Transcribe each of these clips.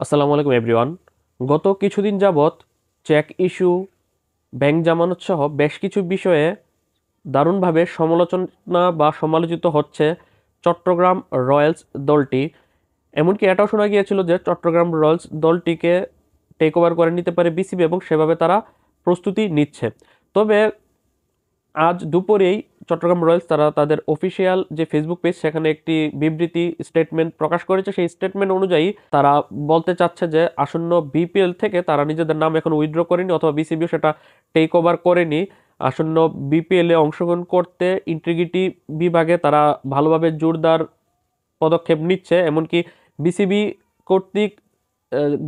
আসসালামু আলাইকুম এভরিওয়ান। গত কিছুদিন যাবৎ চেক ইস্যু, ব্যাংক জামানত সহ বেশ কিছু বিষয়ে দারুণভাবে সমালোচনা বা সমালোচিত হচ্ছে চট্টগ্রাম রয়্যালস দলটি। এমনকি এটাও শোনা গিয়েছিল যে চট্টগ্রাম রয়্যালস দলটিকে টেক ওভার করে নিতে পারে বিসিবি এবং সেভাবে তারা প্রস্তুতি নিচ্ছে। তবে আজ দুপুরেই চট্টগ্রাম রয়্যালস তারা তাদের অফিসিয়াল যে ফেসবুক পেজ সেখানে একটি বিবৃতি স্টেটমেন্ট প্রকাশ করেছে। সেই স্টেটমেন্ট অনুযায়ী তারা বলতে চাচ্ছে যে আসন্ন বিপিএল থেকে তারা নিজেদের নাম এখন উইথড্র করেনি অথবা বিসিবিও সেটা টেক ওভার করেনি। আসন্ন বিপিএল এ অংশগ্রহণ করতে ইন্টিগ্রিটি বিভাগে তারা ভালোভাবে জোরদার পদক্ষেপ নিচ্ছে। এমনকি বিসিবি কর্তৃক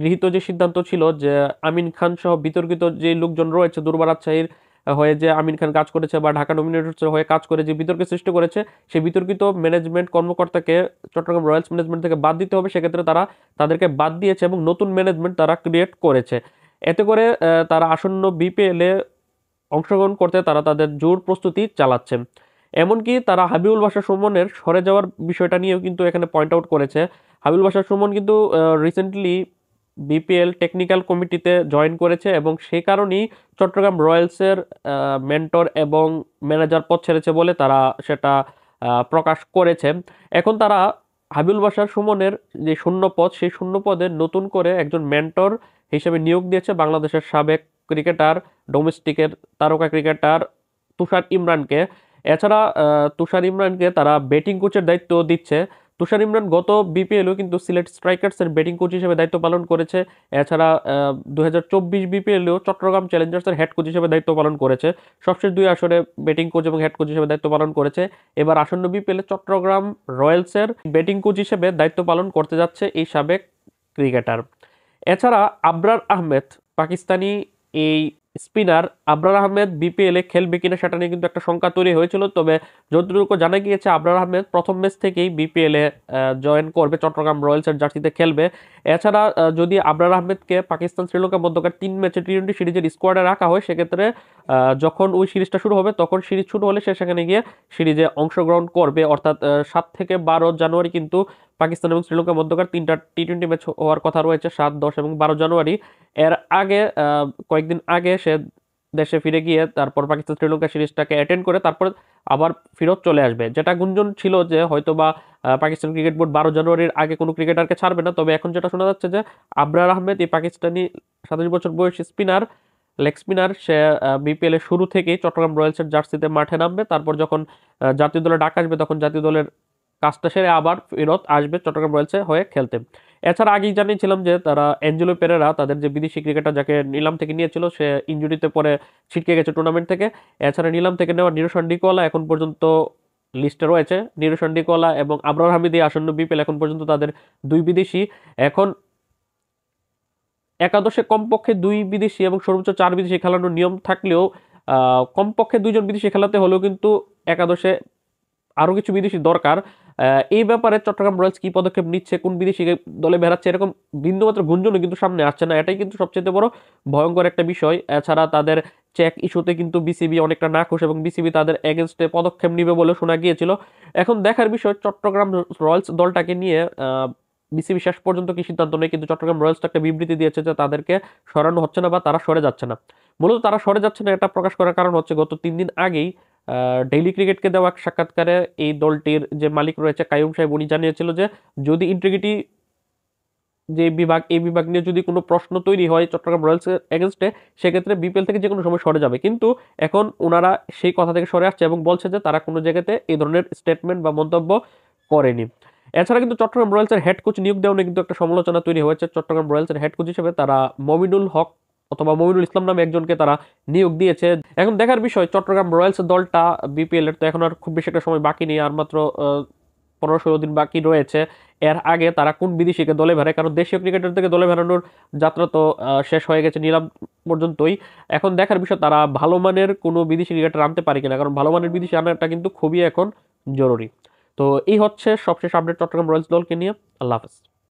গৃহীত যে সিদ্ধান্ত ছিল যে আমিন খান সহ বিতর্কিত যে লোকজন রয়েছে, দুর্বার রাজশাহীর হয়ে যে আমিন খান কাজ করেছে বা ঢাকা ডমিনেটরসের হয়ে কাজ করে যে বিতর্কের সৃষ্টি করেছে, সেই বিতর্কিত ম্যানেজমেন্ট কর্মকর্তাকে চট্টগ্রাম রয়্যালস ম্যানেজমেন্ট থেকে বাদ দিতে হবে। সেক্ষেত্রে তারা তাদেরকে বাদ দিয়েছে এবং নতুন ম্যানেজমেন্ট তারা ক্রিয়েট করেছে। এতে করে তারা আসন্ন বিপিএল এ অংশগ্রহণ করতে তারা তাদের জোর প্রস্তুতি চালাচ্ছে। এমনকি তারা হাবিবুল বাশার সুমনের সরে যাওয়ার বিষয়টা নিয়েও কিন্তু এখানে পয়েন্ট আউট করেছে। হাবিবুল বাশার সুমন কিন্তু রিসেন্টলি বিপিএল টেকনিক্যাল কমিটিতে জয়েন করেছে এবং সেই কারণেই চট্টগ্রাম রয়্যালসের মেন্টর এবং ম্যানেজার পদ ছেড়েছে বলে তারা সেটা প্রকাশ করেছে। এখন তারা হাবিবুল বাশার সুমনের যে শূন্য পদ, সেই শূন্য পদে নতুন করে একজন মেন্টর হিসেবে নিয়োগ দিয়েছে বাংলাদেশের সাবেক ক্রিকেটার, ডোমেস্টিকের তারকা ক্রিকেটার তুষার ইমরানকে। এছাড়া তুষার ইমরানকে তারা ব্যাটিং কোচের দায়িত্ব দিচ্ছে। তুষার ইমরান গত বিপিএলও কিন্তু সিলেট স্ট্রাইকার্সের ব্যাটিং কোচ হিসেবে দায়িত্ব পালন করেছে। এছাড়া 2024 বিপিএলও চট্টগ্রাম চ্যালেঞ্জার্সের হেড কোচ হিসেবে দায়িত্ব পালন করেছে। সবশেষ দুই আসরে ব্যাটিং কোচ এবং হেড কোচ হিসেবে দায়িত্ব পালন করেছে। এবার আসন্ন বিপিএলে চট্টগ্রাম রয়্যালসের ব্যাটিং কোচ হিসেবে দায়িত্ব পালন করতে যাচ্ছে এই সাবেক ক্রিকেটার। এছাড়া আবরার আহমেদ, পাকিস্তানি এই স্পিনার আবরার আহমেদ বিপিএল এ খেলবে কিনা সেটা নিয়ে কিন্তু একটা শঙ্কা তৈরি হয়েছিল। তবে যতটুকু জানা গিয়েছে আবরার আহমেদ প্রথম ম্যাচ থেকেই বিপিএল এ জয়েন করবে, চট্টগ্রাম রয়্যালসের জার্সিতে খেলবে। এছাড়া যদি আবরার আহমেদকে পাকিস্তান শ্রীলঙ্কা মধ্যকার 3 ম্যাচের টি-20 সিরিজের স্কোয়াডে রাখা হয়, সেক্ষেত্রে যখন ওই সিরিজটা শুরু হবে তখন সিরিজ শুরু হলে সে সেখানে গিয়ে সিরিজে অংশগ্রহণ করবে। অর্থাৎ 7 থেকে 12 জানুয়ারি কিন্তু পাকিস্তান এবং শ্রীলঙ্কার মধ্যকার 3টা টি-20 ম্যাচ হওয়ার কথা রয়েছে, 7, 10 এবং 12 জানুয়ারি। এর আগে কয়েকদিন আগে সে দেশে ফিরে গিয়ে তারপর পাকিস্তান শ্রীলঙ্কা সিরিজটাকে অ্যাটেন্ড করে তারপর আবার ফেরত চলে আসবে। যেটা গুঞ্জন ছিল যে হয়তোবা পাকিস্তান ক্রিকেট বোর্ড 12 জানুয়ারির আগে কোনো ক্রিকেটারকে ছাড়বে না। তবে এখন যেটা শোনা যাচ্ছে যে আবরার আহমেদ, এই পাকিস্তানি 27 বছর বয়সী স্পিনার, লেগ স্পিনার, সে বিপিএল এর শুরু থেকেই চট্টগ্রাম রয়্যালসের জার্সিতে মাঠে নামবে। তারপর যখন জাতীয় দলে ডাক আসবে তখন জাতীয় দলের কাজটা সেরে আবার ফেরত আসবে চট্টগ্রাম রয়্যালসে হয়ে খেলতে। এছাড়া আগেই জানিয়েছিলাম যে তারা অ্যাঞ্জেলো পেরেরা, তাদের যে বিদেশি ক্রিকেটার যাকে নিলাম থেকে নিয়েছিল, সে ইনজুরিতে পরে ছিটকে গেছে টুর্নামেন্ট থেকে। এছাড়া নিলাম থেকে নেওয়া নিরোশন ডিকোয়ালা এখন পর্যন্ত লিস্টে রয়েছে। নিরোশন ডিকোয়ালা এবং আবরার হামিদ এই আসন্ন বিপিএল এখন পর্যন্ত তাদের দুই বিদেশি। এখন একাদশে কমপক্ষে 2 বিদেশি এবং সর্বোচ্চ 4 বিদেশি খেলানোর নিয়ম থাকলেও কমপক্ষে 2 জন বিদেশি খেলাতে হলেও কিন্তু একাদশে আরও কিছু বিদেশি দরকার। এই ব্যাপারে চট্টগ্রাম রয়্যালস কি পদক্ষেপ নিচ্ছে, কোন বিদেশি দলে বেড়াচ্ছে, এরকম বিন্দুমাত্র গুঞ্জনও কিন্তু সামনে আসছে না। এটাই কিন্তু সবচেয়ে বড় ভয়ঙ্কর একটা বিষয়। এছাড়া তাদের চেক ইস্যুতে কিন্তু বিসিবি অনেকটা নাখুশ এবং বিসিবি তাদের এগেনস্টে পদক্ষেপ নিবে বলে শোনা গিয়েছিল। এখন দেখার বিষয় চট্টগ্রাম রয়্যালস দলটাকে নিয়ে বিসিবি শেষ পর্যন্ত কি সিদ্ধান্ত নেয়। কিন্তু চট্টগ্রাম রয়্যালস একটা বিবৃতি দিয়েছে যে তাদেরকে সরানো হচ্ছে না বা তারা সরে যাচ্ছে না। মূলত তারা সরে যাচ্ছে না এটা প্রকাশ করার কারণ হচ্ছে গত 3 দিন আগেই ডেইলি ক্রিকেটকে দেওয়া এক সাক্ষাৎকারে এই দলটির যে মালিক রয়েছে কাইয়ুম সাহেব, উনি জানিয়েছিল যে যদি ইন্টিগ্রিটি যে বিভাগ, এই বিভাগ নিয়ে যদি কোনো প্রশ্ন তৈরি হয় চট্টগ্রাম রয়্যালসের এগেনস্টে, সেক্ষেত্রে বিপিএল থেকে যে কোনো সময় সরে যাবে। কিন্তু এখন ওনারা সেই কথা থেকে সরে আসছে এবং বলছে যে তারা কোনো জায়গাতে এই ধরনের স্টেটমেন্ট বা মন্তব্য করেনি। এছাড়া কিন্তু চট্টগ্রাম রয়্যালসের হেড কোচ নিয়োগ দেওয়া নিয়ে কিন্তু একটা সমালোচনা তৈরি হয়েছে। চট্টগ্রাম রয়্যালসের হেড কোচ হিসেবে তারা মমিনুল হক অথবা মমিনুল ইসলাম নামে একজনকে তারা নিয়োগ দিয়েছে। এখন দেখার বিষয় চট্টগ্রাম রয়্যালস দলটা বিপিএল এর তো এখন আর খুব বেশি একটা সময় বাকি নেই, আর মাত্র 15-16 দিন বাকি রয়েছে। এর আগে তারা কোন বিদেশিকে দলে ভেড়ে, কারণ দেশীয় ক্রিকেটার থেকে দলে ভেড়ানোর যাত্রা তো শেষ হয়ে গেছে নিলাম পর্যন্তই। এখন দেখার বিষয় তারা ভালো মানের কোনো বিদেশি ক্রিকেটার আনতে পারে কিনা, কারণ ভালো মানের বিদেশি আনাটা কিন্তু খুবই এখন জরুরি। তো এই হচ্ছে সবশেষ আপডেট চট্টগ্রাম রয়্যালস দলকে নিয়ে। আল্লাহ হাফেজ।